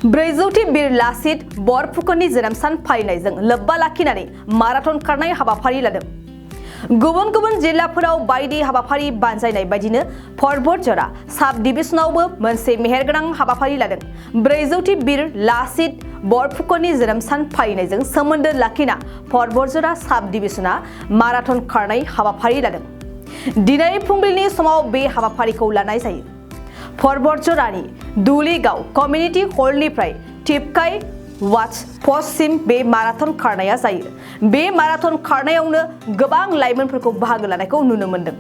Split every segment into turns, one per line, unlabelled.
ब्रैजौथि बिर लासित बरफुकननि जोनोम सान फालिनायजों लोब्बा लाखिनानै माराथन खारनाय हाबाफारि लादों। गुबुन गुबुन जिल्लाफोराव बायदि हाबाफारि बानजायनाय बायदिनो परबर जरा साब डिभिजनावबो मोनसे मेहेरगोनां हाबाफारि लादों। ब्रैजौथि बिर लासित बरफुकननि जोनोम सान फालिनायजों सोमोन्दो लाखिना परबर जरा साब डिभिजना माराथन खारनाय हाबाफारि लादों। दिनै फुंबिलिनि समाव बे हाबाफारिखौ लानाय जायो। परबर जरानि दुलिगाव कमिउनिटि हलनिफ्राय टिपकाय वाच पस्टसिम बे माराथन खारनाया जायो। बे माराथन खारनायावनो गोबां लाइमोनफोरखौ बाहागो लानायखौ नुनो मोन्दों।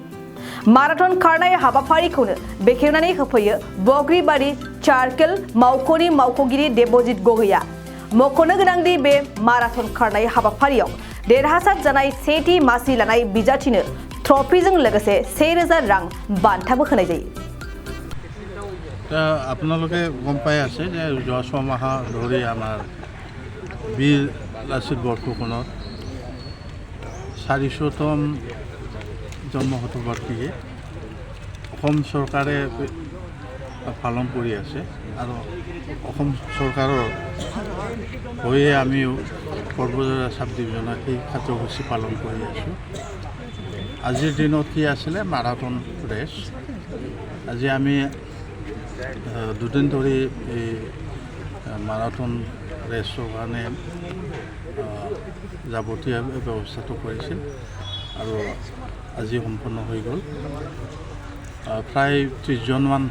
माराथन खारनाय हाबाफारिखौनो बेखेवनानै होफैयो बग्रिबारि चार्केल मावख'नि मावख'गिरि देबजित गगैया। मख'नो गोनांदि बे माराथन खारनाय हाबाफारियाव देरहासार जानाय सेथि मासि लानाय बिजाथिनो ट्रफिजों लोगोसे 1000 रां बान्थाबो होनाय जायो।
আপোনালোকে গম পাই আছে যে যোৱা ছমাহ ধৰি আমাৰ বীৰ লাচিত বৰফুকনৰ 400তম জন্ম শতবাৰ্ষিকী অসম চৰকাৰে পালন কৰি আছে আৰু অসম চৰকাৰৰ হৈয়ে আমিও পৰ্বজৰা চাব ডিভিজনত সেই কাৰ্যসূচী পালন কৰি আছোঁ। আজিৰ দিনত কি আছিলে মাৰাথন ৰেচ। আজি আমি দুদিন ধৰি এই মাৰাথন ৰেচৰ কাৰণে যাৱতীয় ব্যৱস্থাটো কৰিছিল আৰু আজি সম্পন্ন হৈ গ'ল। প্ৰায় 30-40জনমান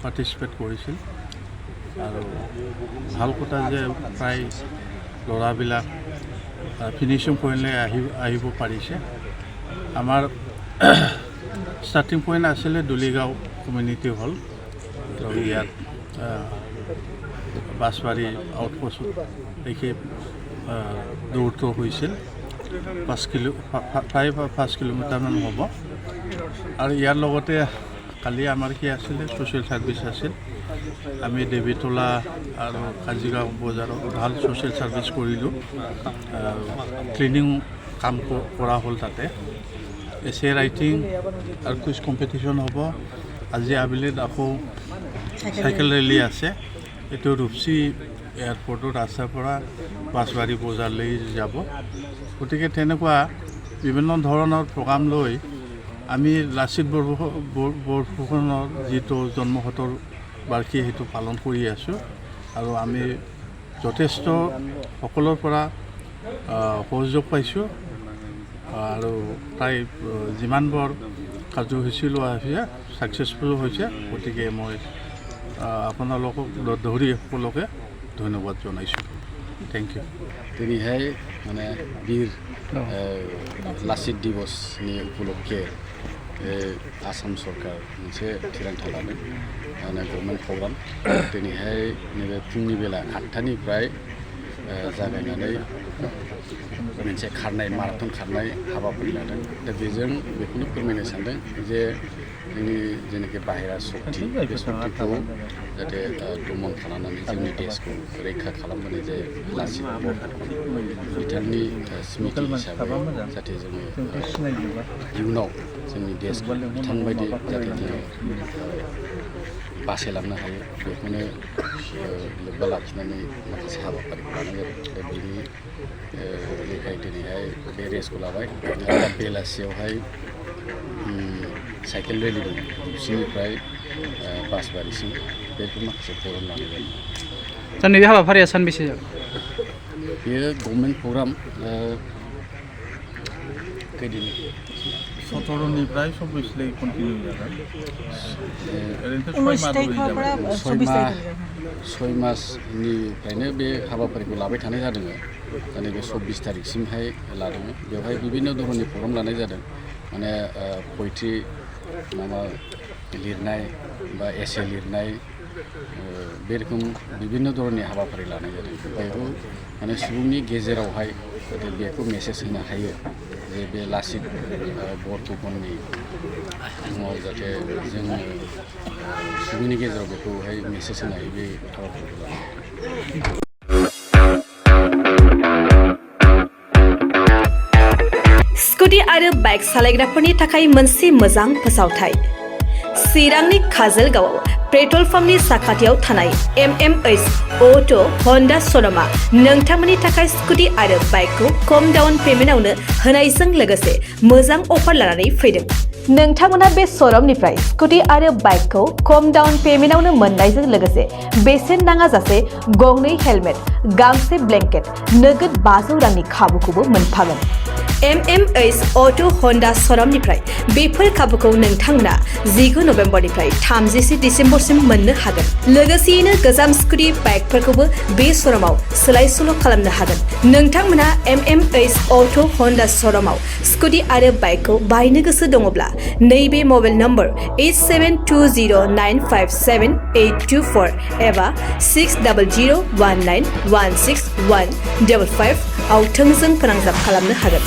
পাৰ্টিচিপেট কৰিছিল আৰু ভাল কথা যে প্ৰায় ল'ৰাবিলাক ফিনিচিং পইণ্টলৈ আহিব পাৰিছে। আমাৰ ষ্টাৰ্টিং পইণ্ট আছিলে দুলিগাঁও কমিউনিটি হল আৰু ইয়াত বাছবাৰী আউটপোষ্টত দেখি দৌৰটো হৈছিল 5 কিলোমিটাৰমান হ'ব আৰু ইয়াৰ লগতে কালি আমাৰ কি আছিলে ছ'চিয়েল ছাৰ্ভিচ আছিল। আমি দেৱীতলা আৰু কাজিগাঁও বজাৰত ভাল ছ'চিয়েল ছাৰ্ভিচ কৰিলোঁ। ক্লিনিং কাম কৰা হ'ল তাতে। এছে ৰাইটিং আৰু কুইজ কম্পিটিশ্যন হ'ব। আজি আবেলিত আকৌ চাইকেল ৰেলী আছে। এইটো ৰূপসী এয়াৰপৰ্টৰ ৰাস্তাৰ পৰা বাছবাৰী বজাৰলৈ যাব। গতিকে তেনেকুৱা বিভিন্ন ধৰণৰ প্ৰগ্ৰাম লৈ আমি লাচিত বৰফুকনৰ যিটো জন্ম শতবাৰ্ষিকী সেইটো পালন কৰি আছোঁ আৰু আমি যথেষ্ট সকলৰ পৰা সহযোগ পাইছোঁ আৰু প্ৰায় যিমানবোৰ কাৰ্যসূচী লোৱা হৈছে ছাকচেছফুল হৈছে। গতিকে মই আপোনালোকক ধৰি সকলোকে ধন্যবাদ জনাইছোঁ। Thank you.
दिनैहाय माने वीर लाचित दिवसनि उपलक्षे आसाम सरकार मोनसे थिरांथा लादों माने गभर्नमेन्ट प्रग्राम। दिनैहाय नैबे फुंनि बेला 8टानिफ्राय जागायनानै मोनसे खारनाय माराथन खारनाय हाबाफारि लादों। दा बेजों बेखौनो फोरमायनो सानदों जे जोंनि जेनाखि बाहेरा सक्ति बे सक्तिखौ जाहाथे दमन खालामनानै जोंनि देशखौ रैखा खालामबोनाय जायो। लाचित बरफुकन बिथांनि स्मृति हिसाबै जाहाथे जोङो इयुनाव जोंनि देशखौ बिथांबायदि जाहाथे जोङो बासायलांनो हायो बेखौनो लोब्बा लाखिनानै माखासे हाबाफारिखौ लानाय जादों। दा बेनि लेखायै दिनैहाय बे रेसखौ लाबाय। दा बेलासियावहाय साइकेल रेलि दं रূपसिनिफ्राय बासबारिसिम बेफोर माखासे प्रग्राम लानाय जादों।
दा नैबे हाबाफारिया सानबेसे जागोन?
बेयो गभर्नमेन्ट प्रग्राम खैदिन
17निफ्राय 24 कन्टिनिउ जागोन। ओरैनोथ'
6 मासनिफ्रायनो बे हाबाफारिखौ लाबाय थानाय जादों। दा नैबे 24 तारिखसिमहाय लादोंमोन। बेवहाय बिभिन्न धरननि प्रग्राम लानाय जादों। माने पयट्रि माबा लिरनाय बा एसे लिरनाय बे रोखोम बिभिन्न धरननि हाबाफारि लानाय जादों। बेखौ माने सुबुंनि गेजेरावहाय बेखौ मेसेज होनो हायो जे बे लाचित बरफुकननि मुङाव जाहाथे जोङो सुबुंनि गेजेराव बेखौहाय मेसेज होनो हायो बे हाबाफारिखौ लानाय।
स्कुटी आरो बाइक सालायग्राफोरनि थाखाय मोनसे मोजां फोसावथाय। चिरांनि काजलगावआव पेट्रल पाम्पनि साखाथियाव थानाय MMH अट' हन्डा श'रुमा नोंथांमोननि थाखाय स्कुटि आरो बाइकखौ खम डाउन पेमेन्टआवनो होनायजों लोगोसे मोजां अफार लानानै फैदों। नोंथांमोना बे श'रुमनिफ्राय स्कुटि आरो बाइकखौ खम डाउन पेमेन्टआवनो मोननायजों लोगोसे बेसेन नाङाजासे गंनै हेलमेट गांसे ब्लेंकेट नोगोद 500 रांनि खाबुखौबो मोनफागोन। MMH अट' हन्डा श'रुमनिफ्राय बेफोर खाबुखौ नोंथांमोना 19 नभेम्बरनिफ्राय 30 डिसेम्बरसिम मोननो हागोन। लोगोसेयैनो गोजाम स्कुटि बाइकफोरखौबो बे श'रुमाव सोलाय सोल' खालामनो हागोन। नोंथांमोना MMH अट' हन्डा श'रुमाव स्कुटि आरो बाइकखौ बायनो गोसो दङब्ला नैबे मबाइल नम्बर 8720957824 एबा 6001916155 आव थोंजों फोनांजाब खालामनो हागोन।